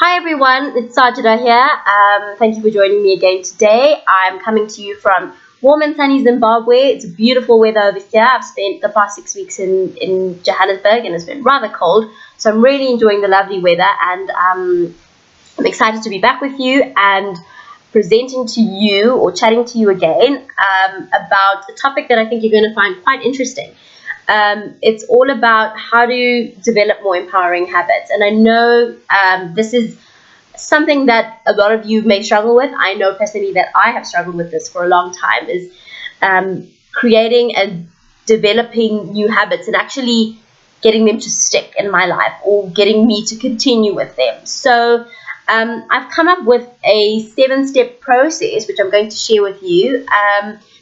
Hi everyone, it's Sajida here. Thank you for joining me again today. I'm coming to you from warm and sunny Zimbabwe. It's beautiful weather over here. I've spent the past 6 weeks in Johannesburg and it's been rather cold. So I'm really enjoying the lovely weather and I'm excited to be back with you and presenting to you or chatting to you again about a topic that I think you're going to find quite interesting. It's all about how to develop more empowering habits. And I know this is something that a lot of you may struggle with. I know personally that I have struggled with this for a long time, is creating and developing new habits and actually getting them to stick in my life or getting me to continue with them. So I've come up with a 7-step process, which I'm going to share with you.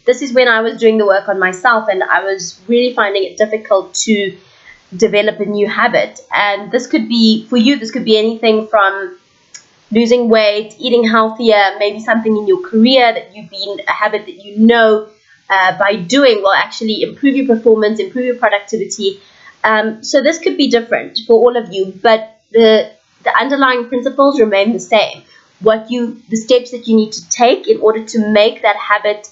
This is when I was doing the work on myself and I was really finding it difficult to develop a new habit. And this could be, for you, this could be anything from losing weight, eating healthier, maybe something in your career that you've been, a habit that you know by doing will actually improve your performance, improve your productivity. So this could be different for all of you, but the underlying principles remain the same. The steps that you need to take in order to make that habit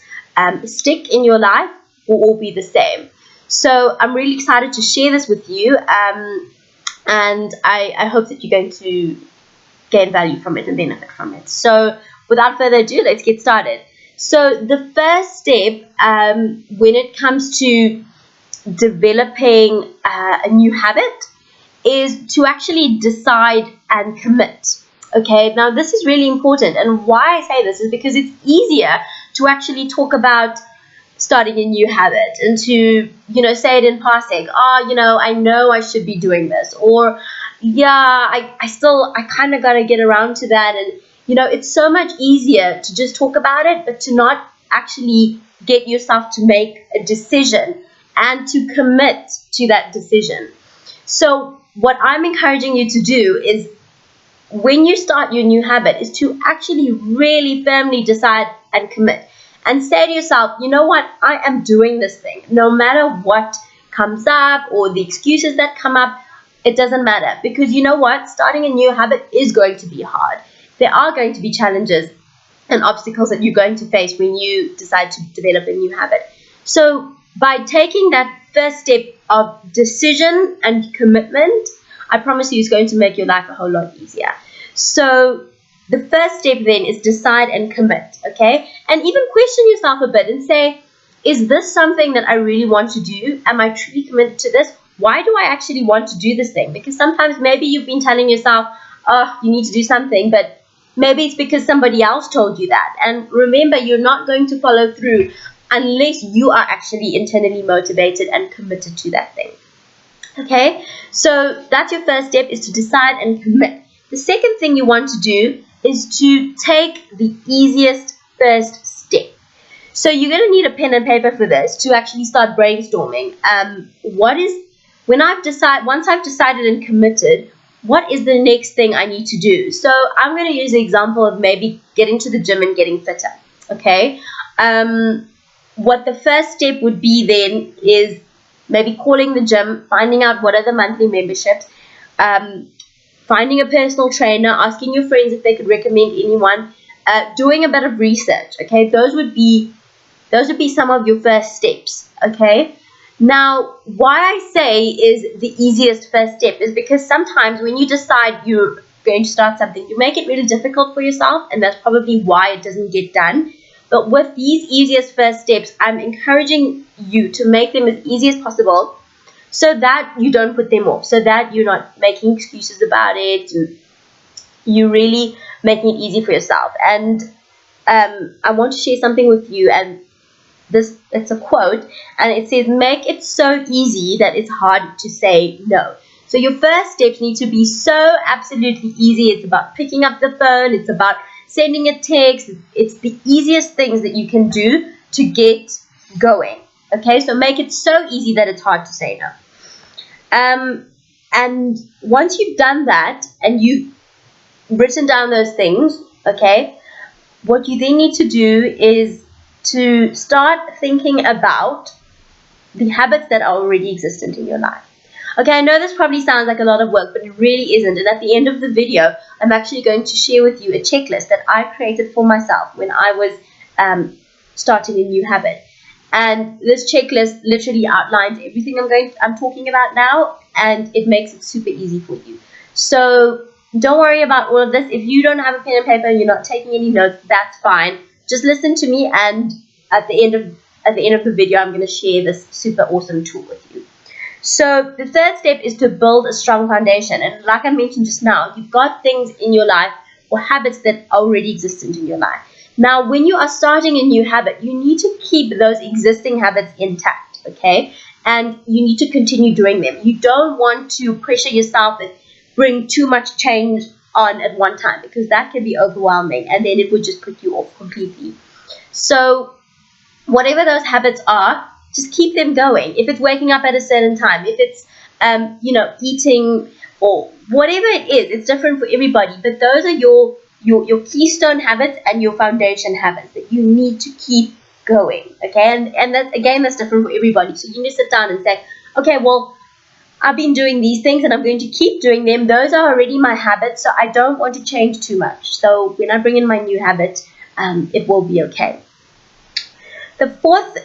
stick in your life will all be the same. So I'm really excited to share this with you, and I hope that you're going to gain value from it and benefit from it. So without further ado, let's get started. So the first step when it comes to developing a new habit is to actually decide and commit. Okay, now this is really important, and why I say this is because it's easier to actually talk about starting a new habit and to, say it in passing. I know I should be doing this, or I kind of got to get around to that. And, it's so much easier to just talk about it, but to not actually get yourself to make a decision and to commit to that decision. So what I'm encouraging you to do is, when you start your new habit, is to actually really firmly decide and commit and say to yourself, you know what, I am doing this thing. No matter what comes up or the excuses that come up, it doesn't matter, because you know what, starting a new habit is going to be hard. There are going to be challenges and obstacles that you're going to face when you decide to develop a new habit. So by taking that first step of decision and commitment, I promise you it's going to make your life a whole lot easier. So the first step then is decide and commit, okay? And even question yourself a bit and say, is this something that I really want to do? Am I truly committed to this? Why do I actually want to do this thing? Because sometimes maybe you've been telling yourself, oh, you need to do something, but maybe it's because somebody else told you that. And remember, you're not going to follow through unless you are actually internally motivated and committed to that thing. Okay, so that's your first step, is to decide and commit. The second thing you want to do is to take the easiest first step. So you're going to need a pen and paper for this to actually start brainstorming. Once I've decided and committed, what is the next thing I need to do? So I'm going to use the example of maybe getting to the gym and getting fitter. Okay, what the first step would be then is maybe calling the gym, finding out what are the monthly memberships, finding a personal trainer, asking your friends if they could recommend anyone, doing a bit of research. Okay, those would be some of your first steps. Okay, now why I say is the easiest first step is because sometimes when you decide you're going to start something, you make it really difficult for yourself, and that's probably why it doesn't get done. But with these easiest first steps, I'm encouraging you to make them as easy as possible so that you don't put them off, so that you're not making excuses about it. You're really making it easy for yourself. And I want to share something with you, and it's a quote, and it says, make it so easy that it's hard to say no. So your first steps need to be so absolutely easy. It's about picking up the phone. It's about sending a text. It's the easiest things that you can do to get going. Okay, so make it so easy that it's hard to say no. And once you've done that and you've written down those things, okay, what you then need to do is to start thinking about the habits that are already existent in your life. Okay, I know this probably sounds like a lot of work, but it really isn't. And at the end of the video, I'm actually going to share with you a checklist that I created for myself when I was starting a new habit. And this checklist literally outlines everything I'm talking about now, and it makes it super easy for you. So don't worry about all of this. If you don't have a pen and paper and you're not taking any notes, that's fine. Just listen to me, and at the end of the video, I'm going to share this super awesome tool with you. So the third step is to build a strong foundation. And like I mentioned just now, you've got things in your life or habits that are already existent in your life. Now, when you are starting a new habit, you need to keep those existing habits intact, okay? And you need to continue doing them. You don't want to pressure yourself and bring too much change on at one time, because that can be overwhelming and then it would just put you off completely. So whatever those habits are, just keep them going. If it's waking up at a certain time, if it's eating, or whatever it is, it's different for everybody. But those are your keystone habits and your foundation habits that you need to keep going. Okay, and that's different for everybody. So you need to sit down and say, okay, well, I've been doing these things and I'm going to keep doing them. Those are already my habits, so I don't want to change too much. So when I bring in my new habit, it will be okay. The fourth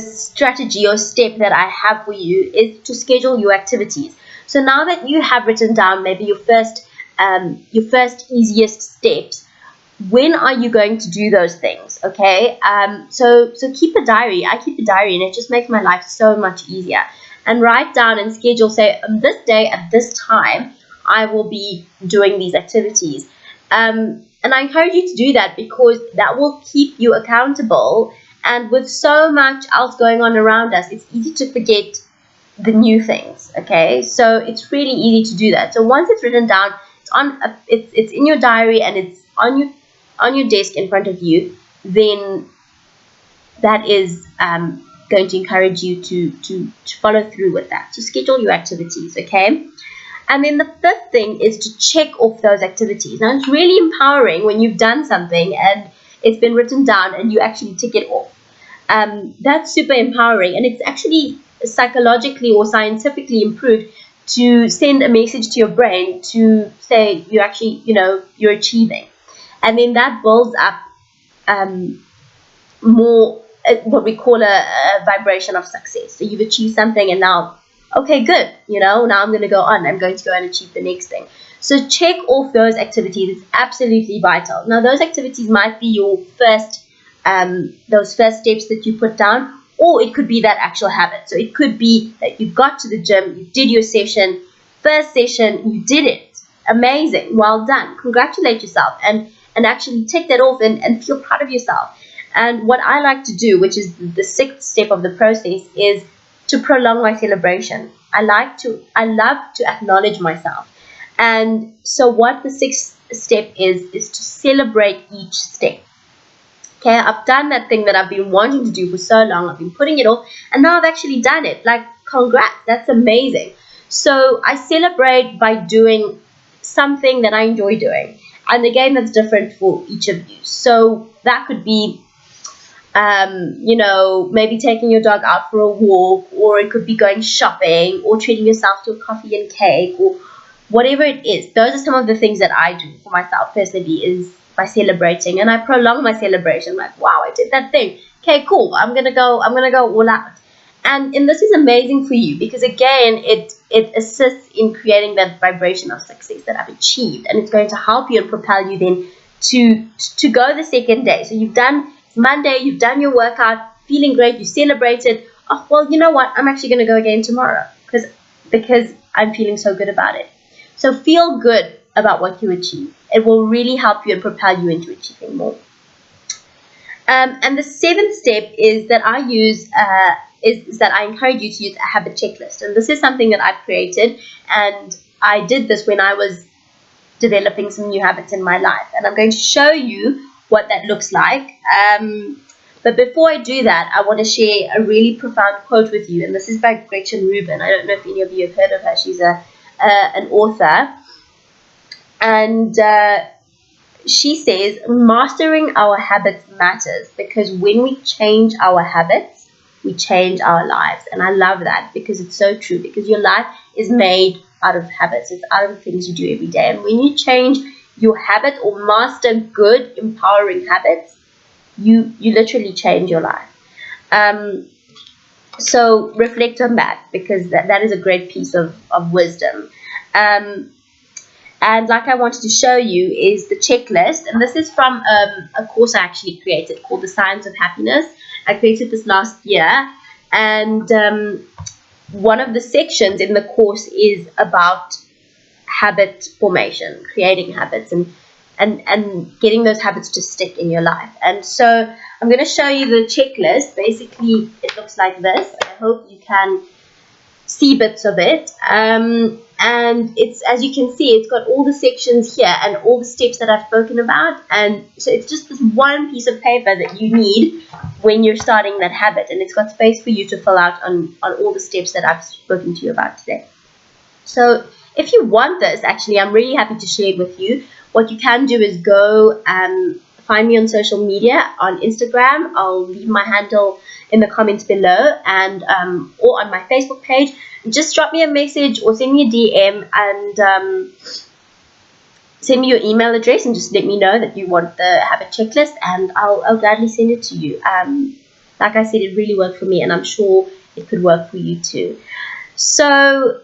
strategy or step that I have for you is to schedule your activities. So now that you have written down maybe your first easiest steps, when are you going to do those things? Okay, so keep a diary. I keep a diary, and it just makes my life so much easier. And write down and schedule, say, on this day at this time, I will be doing these activities. And I encourage you to do that, because that will keep you accountable. And with so much else going on around us, it's easy to forget the new things, okay? So it's really easy to do that. So once it's written down, it's in your diary and it's on your desk in front of you, then that is going to encourage you to follow through with that. So schedule your activities, okay? And then the fifth thing is to check off those activities. Now, it's really empowering when you've done something and it's been written down and you actually tick it off. That's super empowering, and it's actually psychologically or scientifically improved to send a message to your brain to say you actually, you're achieving. And then that builds up more what we call a vibration of success. So you've achieved something, and now, okay, good, now I'm going to go on. I'm going to go and achieve the next thing. So check off those activities. It's absolutely vital. Now, those activities might be your those first steps that you put down, or it could be that actual habit. So it could be that you got to the gym, you did your session, first session, you did it. Amazing. Well done. Congratulate yourself and actually tick that off and feel proud of yourself. And what I like to do, which is the sixth step of the process, is to prolong my celebration. I love to acknowledge myself. And so what the sixth step is to celebrate each step. Okay, I've done that thing that I've been wanting to do for so long. I've been putting it off, and now I've actually done it. Like, congrats, that's amazing. So I celebrate by doing something that I enjoy doing. And again, that's different for each of you. So that could be, maybe taking your dog out for a walk, or it could be going shopping, or treating yourself to a coffee and cake, or whatever it is. Those are some of the things that I do for myself personally, is by celebrating, and I prolong my celebration. Like, wow, I did that thing. Okay, cool. I'm gonna go all out. And this is amazing for you, because again, it assists in creating that vibration of success that I've achieved, and it's going to help you and propel you then to go the second day. So you've done Monday, you've done your workout, feeling great, you celebrated. Oh, well, you know what? I'm actually going to go again tomorrow because I'm feeling so good about it. So feel good about what you achieve. It will really help you and propel you into achieving more. And the seventh step is that I use is that I encourage you to use a habit checklist. And this is something that I've created, and I did this when I was developing some new habits in my life. And I'm going to show you what that looks like. But before I do that, I want to share a really profound quote with you. And this is by Gretchen Rubin. I don't know if any of you have heard of her. She's an author. And she says, mastering our habits matters, because when we change our habits, we change our lives. And I love that because it's so true, because your life is made out of habits. It's out of the things you do every day. And when you change your habit or master good, empowering habits, you literally change your life. So reflect on that, because that is a great piece of wisdom. And like I wanted to show you is the checklist. And this is from a course I actually created called The Science of Happiness. I created this last year. And one of the sections in the course is about habit formation, creating habits, and getting those habits to stick in your life. And so I'm going to show you the checklist. Basically, it looks like this. I hope you can see bits of it. And it's, as you can see, it's got all the sections here and all the steps that I've spoken about. And so it's just this one piece of paper that you need when you're starting that habit. And it's got space for you to fill out on all the steps that I've spoken to you about today. So if you want this, actually, I'm really happy to share it with you. What you can do is go find me on social media, on Instagram. I'll leave my handle in the comments below, and or on my Facebook page. Just drop me a message or send me a DM, and send me your email address, and just let me know that you want the habit checklist, and I'll gladly send it to you. Like I said, it really worked for me, and I'm sure it could work for you too. So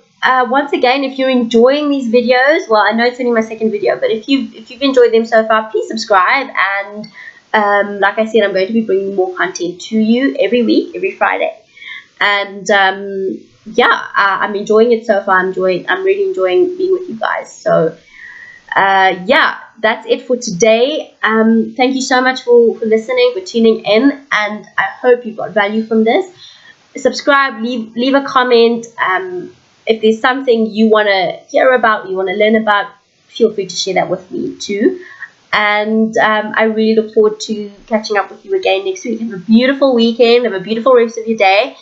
once again, if you're enjoying these videos, well, I know it's only my second video, but if you've enjoyed them so far, please subscribe. And like I said, I'm going to be bringing more content to you every week, every Friday. And yeah, I'm enjoying it so far. I'm really enjoying being with you guys. So yeah, that's it for today. Thank you so much for listening, for tuning in, and I hope you got value from this. Subscribe, leave a comment. If there's something you want to hear about, you want to learn about, feel free to share that with me too. And I really look forward to catching up with you again next week. Have a beautiful weekend. Have a beautiful rest of your day.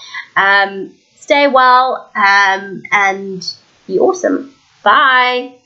Stay well and be awesome. Bye.